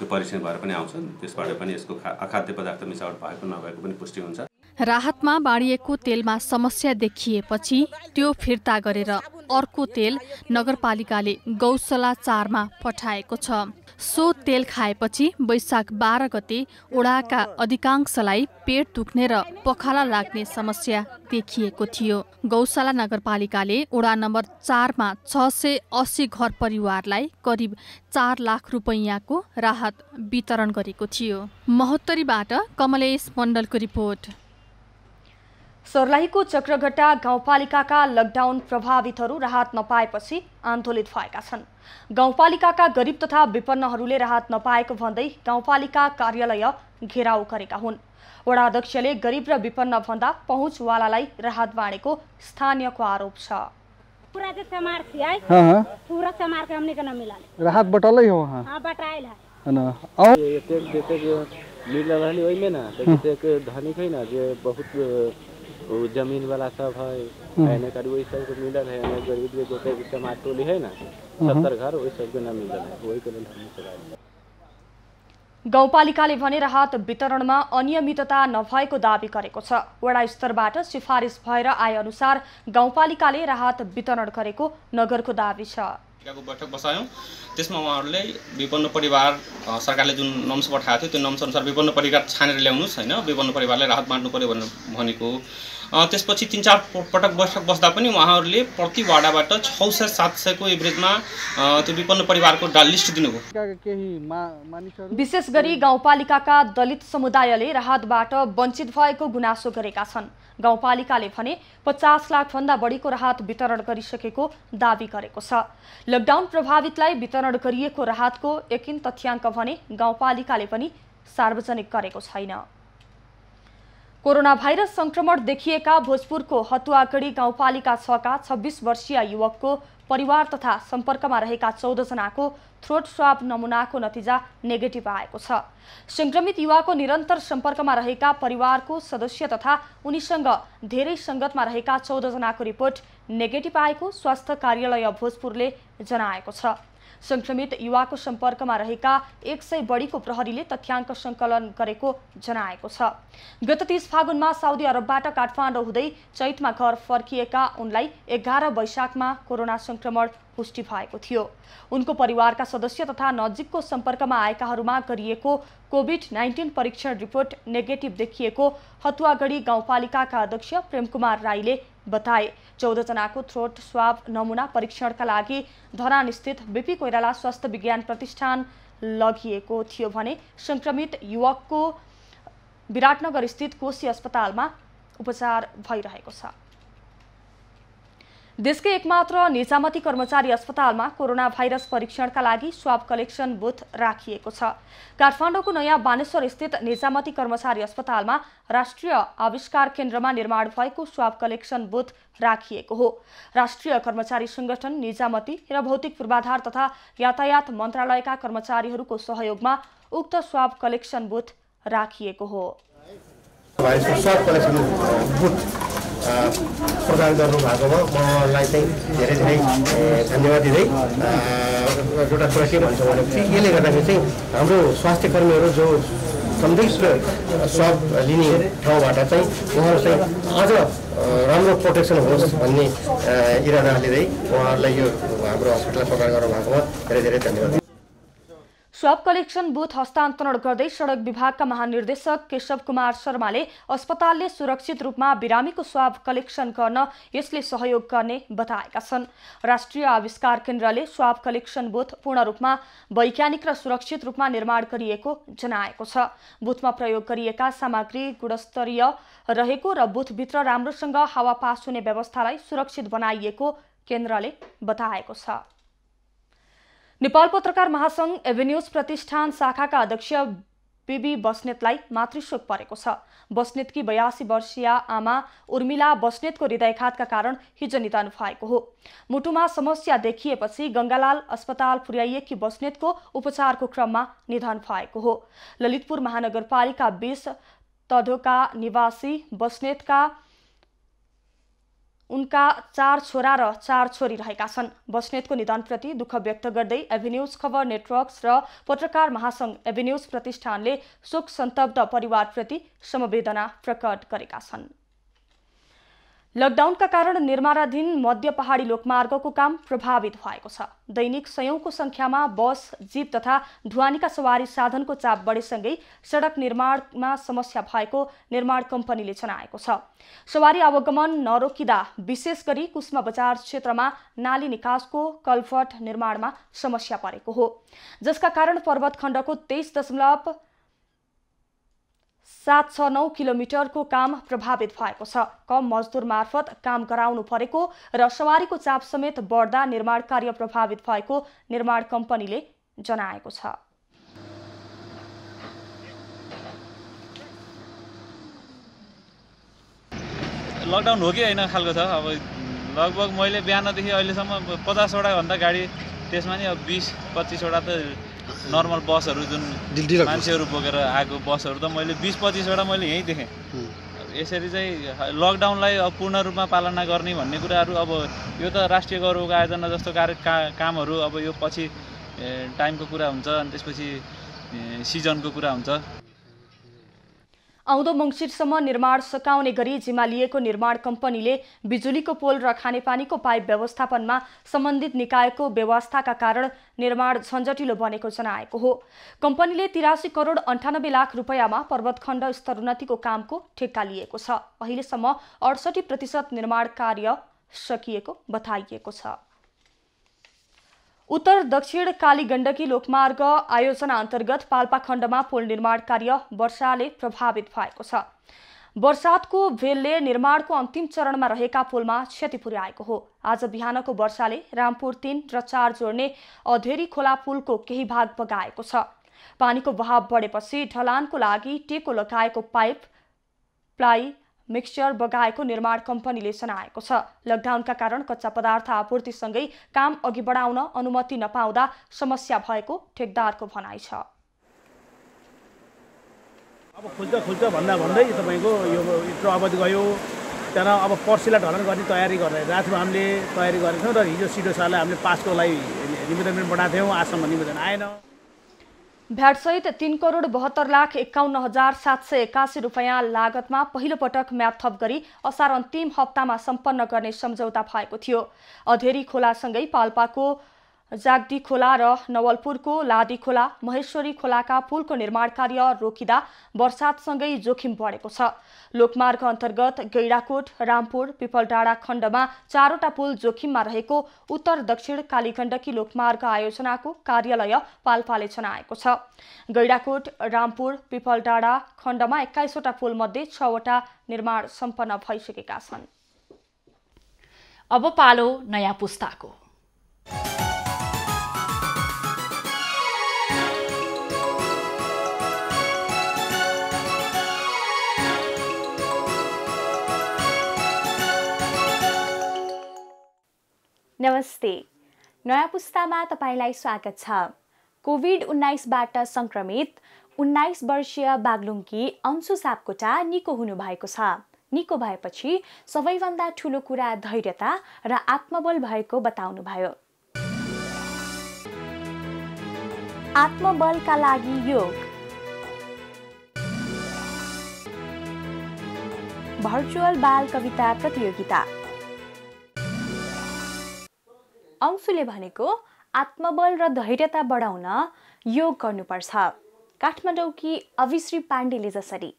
M: त्यो परीक्षण भएर पनि आउँछ। त्यसबाट पनि यसको अखाद्य पदार्थ मिसावट भएको नभएको पनि पुष्टि हुन्छ।
K: राहतमा बाँडिएको तेलमा समस्या देखिएपछि त्यो फिर्ता गरेर अर्को तेल नगरपालिकाले गौशाला 4 मा पठाएको छ। सो तेल खाएपछि वैशाख 12 गते ओडाका अधिकांशलाई पेट दुख्ने र पखाला लाग्ने समस्या देखिएको थियो। गौशाला नगरपालिकाले ओडा नम्बर 4 मा 680 घर परिवारलाई करिब 4 लाख रुपैयाँको राहत वितरण गरेको थियो। महोत्तरीबाट कमलेश मण्डलको रिपोर्ट।
B: सर्लाहीको चक्रघट्टा गाउँपालिकाका लकडाउन प्रभावितहरू राहत नपाएपछि आन्दोलित भएका छन्। गाउँपालिकाका गरिब तथा विपन्नहरूले राहत नपाएको भन्दै गाउँपालिका कार्यालय घेराउ गरेका हुन्। वडा अध्यक्षले गरिब र विपन्न भन्दा पहुँचवालालाई राहत बाँडेको स्थानीयको आरोप छ।
N: पूरा चमार थी आई पूरा चमार के हमने के न मिला
O: राहत बटलै हो हां
N: हां बटाइल है
O: न औ एते देते जो मिल रहली ओइ में ना देते के धनी छै ना जे बहुत जमीन वाला सब है एने करी ओइ सब को मिलल है एने गरीब के जेते चमार टोली है ना 70 घर ओइ सब के न मिलल है ओइ के लेल हम चलाइ।
B: गाउँपालिकाले भने राहत वितरणमा अनियमितता नभएको दावी गरेको छ। वडा स्तरबाट सिफारिस भएर आए अनुसार गाउँपालिकाले राहत वितरण गरेको नगरको दावी छ।
P: बैठक बसायौं त्यसमा उहाँहरूले विपन्न परिवार सरकारले जुन नम्स पठाएको थियो त्यो नम्स अनुसार विपन्न परिवार छानेर ल्याउनुस् हैन विपन्न परिवारलाई राहत बाँड्नु पर्यो भनेको। त्यसपछि 3-4 पटक बैठक बस्दा पनि उहाँहरूले प्रति वाडाबाट 600-700 को एभरेजमा त्यो विपन्न परिवारको लिस्ट दिनुभयो।
B: विशेष गरी गाउँपालिकाका दलित समुदायले राहतबाट वञ्चित भएको गुनासो गरेका छन्। गाउँपालिकाले भने 50 लाख भन्दा बढीको राहत वितरण गरिसकेको दावी गरेको छ। लकडाउन प्रभावितलाई वितरण गरिएको राहतको यकिन तथ्याङ्क भने गाउँपालिकाले पनि सार्वजनिक गरेको छैन। कोरोना भाइरस संक्रमण देखिएका भोजपुरको हतुवागढी गाउँपालिका 6 का 26 वर्षीय युवकको परिवार तथा सम्पर्कमा रहेका 14 जनाको थ्रोट स्वाब नमुनाको नतिजा नेगेटिभ आएको छ। संक्रमित युवाको निरन्तर सम्पर्कमा रहेका परिवारको सदस्य तथा उनीसँग धेरै संगतमा रहेका 14 जनाको रिपोर्ट नेगेटिभ आएको स्वास्थ्य कार्यालय भोजपुरले जनाएको छ। संक्रमित युवाको सम्पर्कमा रहेका 100 बढीको प्रहरीले तथ्याङ्क सङ्कलन गरेको जनाएको छ। गत 30 फागुनमा साउदी अरबबाट काठमाडौँ हुँदै चैतमा घर फर्किएका उनलाई 11 वैशाखमा कोरोना संक्रमण पुष्टि भएको थियो। उनको परिवारका सदस्य तथा नजिकको सम्पर्कमा आएकाहरूमा गरिएको कोभिड-19 परीक्षण रिपोर्ट नेगेटिभ देखिएको हतुवागढी गाउँपालिकाका अध्यक्ष प्रेमकुमार राईले बताए। 14 जनाको थ्रोट स्वाब नमुना परीक्षणका लागि धरानस्थित बीपी कोइराला स्वास्थ्य विज्ञान प्रतिष्ठान लगिएको थियो भने संक्रमित युवकको विराटनगर स्थित कोशी अस्पतालमा उपचार भइरहेको छ। देशकै एकमात्र निजामती कर्मचारी अस्पतालमा कोरोना भाइरस परीक्षणका लागि स्वाब कलेक्सन बुथ राखिएको छ। काठमाडौँको नयाँ बानेश्वर स्थित निजामती कर्मचारी अस्पतालमा राष्ट्रिय आविष्कार केन्द्रमा निर्माण भएको स्वाब कलेक्सन बुथ राखिएको हो। राष्ट्रिय कर्मचारी संगठन निजामती र भौतिक पूर्वाधार तथा यातायात मन्त्रालयका कर्मचारीहरूको सहयोगमा उक्त स्वाब कलेक्सन बुथ राखिएको हो।
Q: प्रदान गर्नुभएकोमा मलाई चाहिँ धेरै धन्यवाद दिँदै एउटा कुरा के भन्छ भनेपछि यसले गर्दाखेरि चाहिँ हाम्रो स्वास्थ्य कर्मीहरू जो संदिग्ध स्वाब लिने ठाउँबाट चाहिँ उहाँहरू चाहिँ अझ राम्रो प्रोटेक्सन होस् भन्ने इरादा लिँदै उहाँहरूलाई यो हाम्रो हस्पिटललाई प्रदान गर्नुभएकोमा धेरै धेरै धन्यवाद।
B: स्वाब कलेक्सन बुथ हस्तान्तरण गर्दै सडक विभागका महानिर्देशक केशव कुमार शर्माले अस्पतालले सुरक्षित रूपमा बिरामीको स्वाब कलेक्सन गर्न यसले सहयोग गर्ने बताएका छन्। राष्ट्रिय आविष्कार केन्द्रले स्वाब कलेक्सन बुथ पूर्ण रूपमा वैज्ञानिक र सुरक्षित रूपमा निर्माण गरिएको जनाएको छ। बुथमा प्रयोग गरिएका सामग्री गुणस्तरीय रहेको र बुथभित्र राम्रोसँग हावा पास हुने व्यवस्थालाई सुरक्षित बनाइएको केन्द्रले बताएको छ। नेपाल पत्रकार महासंघ एभेन्यूज प्रतिष्ठान शाखाका अध्यक्ष बीबी बस्नेतलाई मातृशोक परेको छ। बस्नेतकी 82 वर्षीय आमा उर्मिला बस्नेतको हृदयघातका कारण हिजो निधन भएको हो। मुटुमा समस्या देखिएपछि गंगालाल अस्पताल पुर्याइएकी बस्नेतको उपचारको क्रममा निधन भएको हो। ललितपुर महानगरपालिका 20 तढोका निवासी बस्नेतका उनका 4 छोरा र 4 छोरी रहेका छन्। बस्नेतको निधनप्रति दुःख व्यक्त गर्दै एभेन्यूज खबर नेटवर्क्स र पत्रकार महासंघ एभेन्यूज प्रतिष्ठानले शोक सन्तप्त परिवारप्रति समवेदना प्रकट गरेका छन्। लकडाउनका कारण निर्माणाधीन मध्य पहाडी लोकमार्गको काम प्रभावित भएको छ। दैनिक सयौंको संख्यामा बस, जीप तथा ढुवानीका सवारी साधनको चाप बढेसँगै सडक निर्माणमा समस्या भएको निर्माण कम्पनीले जनाएको छ। सवारी आवागमन नरोकिँदा विशेष गरी कुस्मा बजार क्षेत्रमा नाली निकासको कल्भर्ट निर्माणमा समस्या परेको हो, जसका कारण पर्वत खण्डको 769 किलोमिटरको काम प्रभावित भएको छ। कम मजदुर मार्फत काम गराउनु परेको र सवारीको चाप समेत बढ्दा निर्माण कार्य प्रभावित भएको निर्माण कम्पनीले जनाएको छ।
R: लकडाउन हो कि होइन खालको छ। अब लगभग मैले बिहानदेखि अहिलेसम्म 50वटा भन्दा गाडी, त्यसमा नि अब 20-25 वटा त नर्मल बसहरू जुन मान्छेहरू बोकेर आएको बसहरू त मैले 20-25 वटा मैले यहीँ देखेँ। यसरी चाहिँ लकडाउनलाई अब पूर्ण रूपमा पालना गर्ने भन्ने कुराहरू अब यो त राष्ट्रिय गौरवको आयोजना जस्तो कामहरू अब यो पछि टाइमको कुरा हुन्छ अनि त्यसपछि सिजनको कुरा हुन्छ।
B: आउँदो मङ्सिरसम्म निर्माण सकाउने गरी जिम्मा लिएको निर्माण कम्पनीले बिजुलीको पोल र खानेपानीको पाइप व्यवस्थापनमा सम्बन्धित निकायको व्यवस्थाका कारण निर्माण झन्झटिलो बनेको जनाएको हो। कम्पनीले 83 करोड 98 लाख रुपैयाँमा पर्वतखण्ड स्तरोन्नतिको कामको ठेक्का लिएको छ। अहिलेसम्म 68% निर्माण कार्य सकिएको बताइएको छ। उत्तर दक्षिण काली गण्डकी लोकमार्ग आयोजना अन्तर्गत पाल्पा खण्डमा पुल निर्माण कार्य वर्षाले प्रभावित भएको छ। वर्षातको भेलले निर्माणको अन्तिम चरणमा रहेका पुलमा क्षति पुर्याएको हो। आज बिहानको वर्षाले रामपुर 3 र 4 जोड्ने अधेरी खोला पुलको केही भाग बगाएको छ। पानीको बहाव बढेपछि ढलानको लागि टेको लगाएको पाइप, प्लाई, मिक्सचर बगाएको निर्माण कम्पनीले जनाएको छ। लकडाउनका कारण कच्चा पदार्थ आपूर्तिसँगै काम अघि बढाउन अनुमति नपाउँदा समस्या भएको ठेकदारको भनाइ छ।
S: अब खुल्छ भन्दै तपाईको यो यत्रो अवधि गयो। त्यहाँ अब पर्सिलाई ढलन गर्ने तयारी गरिरहेको थियौँ। हामीले तयारी गरेको थियौँ र हिजो सिडो सरलाई हामीले 5 को लागि निवेदन पनि पठाएको थियौँ। आजसम्म निवेदन आएन।
B: भ्याटसहित 3 करोड 72 लाख 51,781 रुपैयाँ लागतमा पहिलो पटक म्याद थप गरी असार अन्तिम हप्तामा सम्पन्न गर्ने सम्झौता भएको थियो। अधेरी खोलासँगै पाल्पाको जागदी खोला र नवलपुरको लादी खोला, महेश्वरी खोलाका पुलको निर्माण कार्य रोकिँदा वर्षातसँगै जोखिम बढेको छ। लोकमार्ग अन्तर्गत गैडाकोट, रामपुर, पिपलडाँडा खण्डमा 4वटा पुल जोखिममा रहेको उत्तर दक्षिण कालीगण्डकी लोकमार्ग आयोजनाको कार्यालय पाल्पाले जनाएको छ। गैडाकोट, रामपुर, पिपलडाँडा खण्डमा 21वटा पुल मध्ये 6वटा निर्माण सम्पन्न भइसकेका छन्।
A: अब पालो नयाँ पुस्ताको।
T: नमस्ते, नयाँ पुस्तामा तपाईलाई स्वागत छ। कोभिड-19बाट संक्रमित 19 वर्षीय बागलुङकी अंशु सापकोटा निको हुनुभएको छ। निको भएपछि सबैभन्दा ठूलो कुरा धैर्यता र आत्मबल भएको बताउनुभयो। आत्मबलका लागि योग, भर्चुअल बाल कविता प्रतियोगिता। अंशुले भनेको आत्मबल र धैर्यता बढाउन योग गर्नुपर्छ। काठमाडौँकी अभिश्री पाण्डेले जसरी।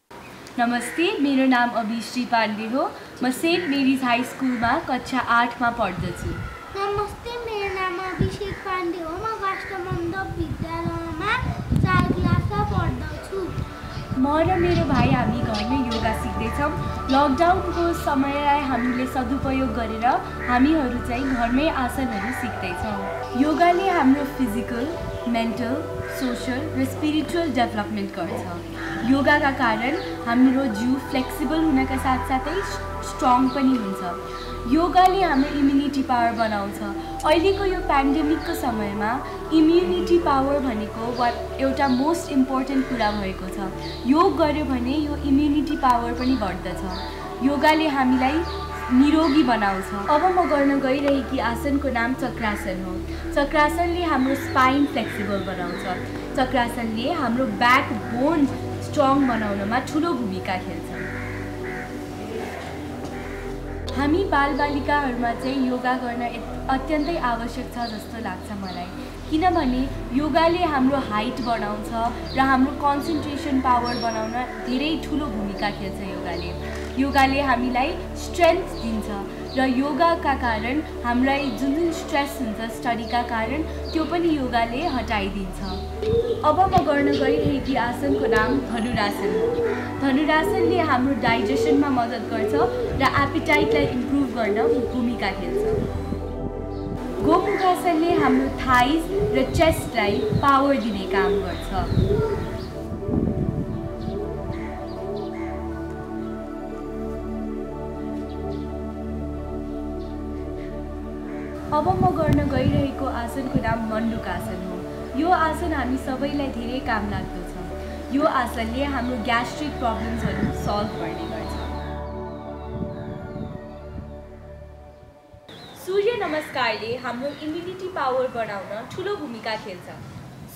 U: नमस्ते, मेरो नाम अभिश्री पाण्डे हो। म सेन्ट मेरीज हाई स्कुलमा कक्षा 8 मा पढ्दछु।
V: नमस्ते, मेरो नाम अभिषेक पाण्डे हो। म वाष्टमन्द विद्यालयमा 4 क्लासमा पढ्दछु।
U: म र मेरो भाइ हामी घरमै योगा सिक्दैछौँ। लकडाउनको समयलाई हामीले सदुपयोग गरेर हामीहरू चाहिँ घरमै आसनहरू सिक्दैछौँ। योगाले हाम्रो फिजिकल, मेन्टल, सोसल र स्पिरिचुअल डेभलपमेन्ट गर्छ। योगाका कारण हाम्रो जिउ फ्लेक्सिबल हुनका साथसाथै स्ट्रङ पनि हुन्छ। योगाले हाम्रो इम्युनिटी पावर बनाउँछ। अहिलेको यो पेन्डेमिकको समयमा इम्युनिटी पावर भनेको एउटा मोस्ट इम्पोर्टेन्ट कुरा भएको छ। योग गर्यो भने यो इम्युनिटी पावर पनि बढ्दछ। योगाले हामीलाई निरोगी बनाउँछ। अब म गर्न गइरहेकी आसनको नाम चक्रासन हो। चक्रासनले हाम्रो स्पाइन फ्लेक्सिबल बनाउँछ। चक्रासनले हाम्रो ब्याक बोन स्ट्रङ बनाउनमा ठुलो भूमिका खेल्छ। हामी बालबालिकाहरूमा चाहिँ योगा गर्न अत्यन्तै आवश्यक छ जस्तो लाग्छ मलाई। किनभने योगाले हाम्रो हाइट बढाउँछ र हाम्रो कन्सन्ट्रेसन पावर बनाउन धेरै ठुलो भूमिका खेल्छ योगाले। योगाले हामीलाई स्ट्रेन्थ दिन्छ र योगाका कारण हामीलाई जुन जुन स्ट्रेस हुन्छ स्टडीका कारण त्यो पनि योगाले हटाइदिन्छ। अब म गर्न गइरहेकी आसनको नाम धनुरासन हो। धनुरासनले हाम्रो डाइजेसनमा मद्दत गर्छ र एपिटाइटलाई इम्प्रुभ गर्न भूमिका खेल्छ। गोमुखासनले हाम्रो थाइज र चेस्टलाई पावर दिने काम गर्छ। अब म गर्न गइरहेको आसनको नाम मण्डुकासन हो। यो आसन हामी सबैलाई धेरै काम लाग्दो छ। यो आसनले हाम्रो ग्यास्ट्रिक प्रब्लम्सहरू सल्भ गर्ने गर्छ। सूर्य नमस्कारले हाम्रो इम्युनिटी पावर बढाउन ठुलो भूमिका खेल्छ।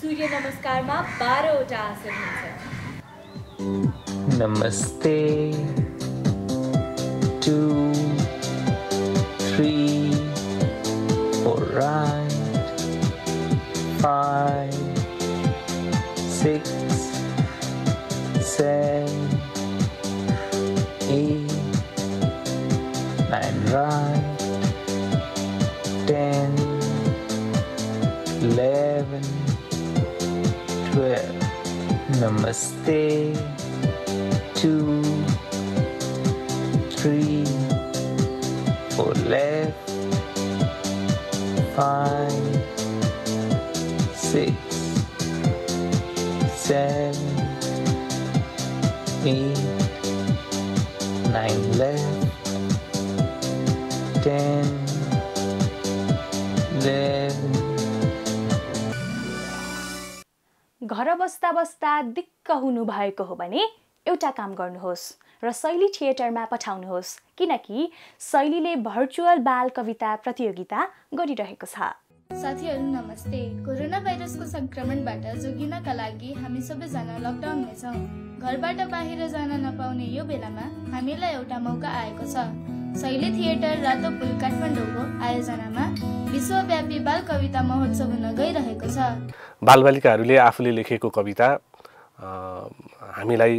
U: सूर्य नमस्कारमा 12 वटा आसन हुन्छ।
C: नमस्ते 2 3 4 right 5 6 7 8 9 right 10 11 12 Namaste 2 3 4 left 5 6 7 8 9 left 10 11
T: घर बस्दा बस्दा दिक्क हुनु भएको हो भने एउटा काम गर्नुहोस् र शैली थिएटरमा पठाउनुहोस्, किनकि शैलीले भर्चुअल बाल कविता प्रतियोगिता गरिरहेको छ।
U: साथीहरू नमस्ते। कोरोना भाइरसको संक्रमणबाट जोगिनका लागि हामी सबैजना लकडाउनमा छौँ। घरबाट बाहिर जान नपाउने यो बेलामा हामीलाई एउटा मौका आएको छ। शैली थिएटर रातो पुल काठमाडौँको आयोजनामा विश्वव्यापी बाल कविता महोत्सव हुन गइरहेको छ।
D: बालबालिकाहरूले आफूले लेखेको कविता हामीलाई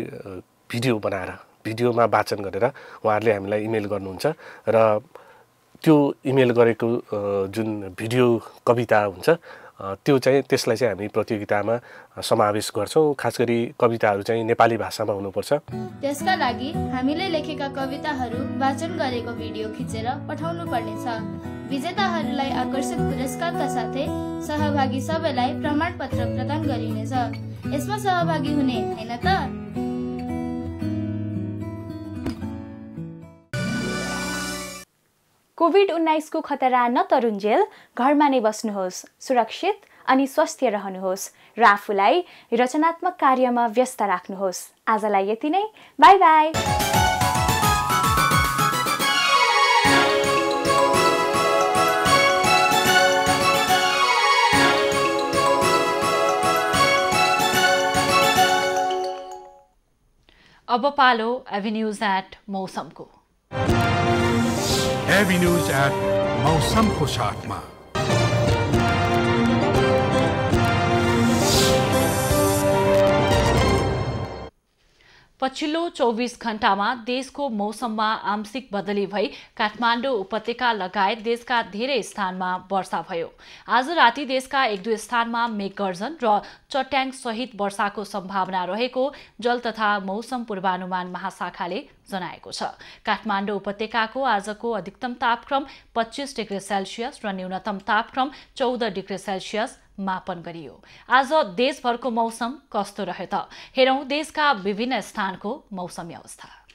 D: भिडियो बनाएर भिडियोमा वाचन गरेर उहाँहरूले हामीलाई इमेल गर्नुहुन्छ र त्यो इमेल गरेको जुन भिडियो कविता हुन्छ त्यो चाहिँ त्यसलाई चाहिँ हामी प्रतियोगितामा समावेश गर्छौँ। खास गरी कविताहरू चाहिँ नेपाली भाषामा हुनुपर्छ।
U: त्यसका लागि हामीले लेखेका कविताहरू वाचन गरेको भिडियो खिचेर पठाउनु पर्नेछ। विजेताहरूलाई आकर्षक पुरस्कारका साथै सहभागी सबैलाई प्रमाणपत्र प्रदान गरिनेछ। यसमा सहभागी हुने हैन त?
T: कोभिड-19 को खतरा नतरुन्जेल घरमा नै बस्नुहोस्, सुरक्षित अनि स्वस्थ रहनुहोस् र आफूलाई रचनात्मक कार्यमा व्यस्त राख्नुहोस्। आजलाई यति नै। By by.
A: अब पालो एभिन्यूज एट मौसमको।
W: एभिन्यूज एट मौसमको साथमा
A: पछिल्लो 24 घण्टामा देशको मौसममा आंशिक बदली भई काठमाडौँ उपत्यका लगायत देशका धेरै स्थानमा वर्षा भयो। आज राति देशका 1-2 स्थानमा मेघगर्जन र चट्याङ सहित वर्षाको सम्भावना रहेको जल तथा मौसम पूर्वानुमान महाशाखाले जनाएको छ। काठमाडौँ उपत्यकाको आजको अधिकतम तापक्रम 25 डिग्री सेल्सियस र न्यूनतम तापक्रम 14 डिग्री सेल्सियस मापन गरियो। आज देशभरको मौसम कस्तो रह्यो त? हेरौं देशका विभिन्न स्थानको मौसमी अवस्था।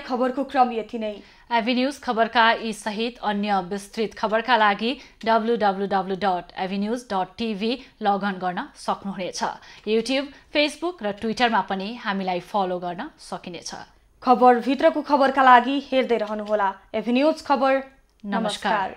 B: खबरको क्रम यति नै।
A: एभिन्यूज खबरका यी सहित अन्य विस्तृत खबरका लागि www.avenews.tv लगअन गर्न सक्नुहुनेछ। युट्युब, फेसबुक र ट्विटरमा पनि हामीलाई फलो गर्न सकिनेछ।
B: खबरभित्रको खबरका लागि हेर्दै रहनुहोला एभी न्यूज खबर। नमस्कार।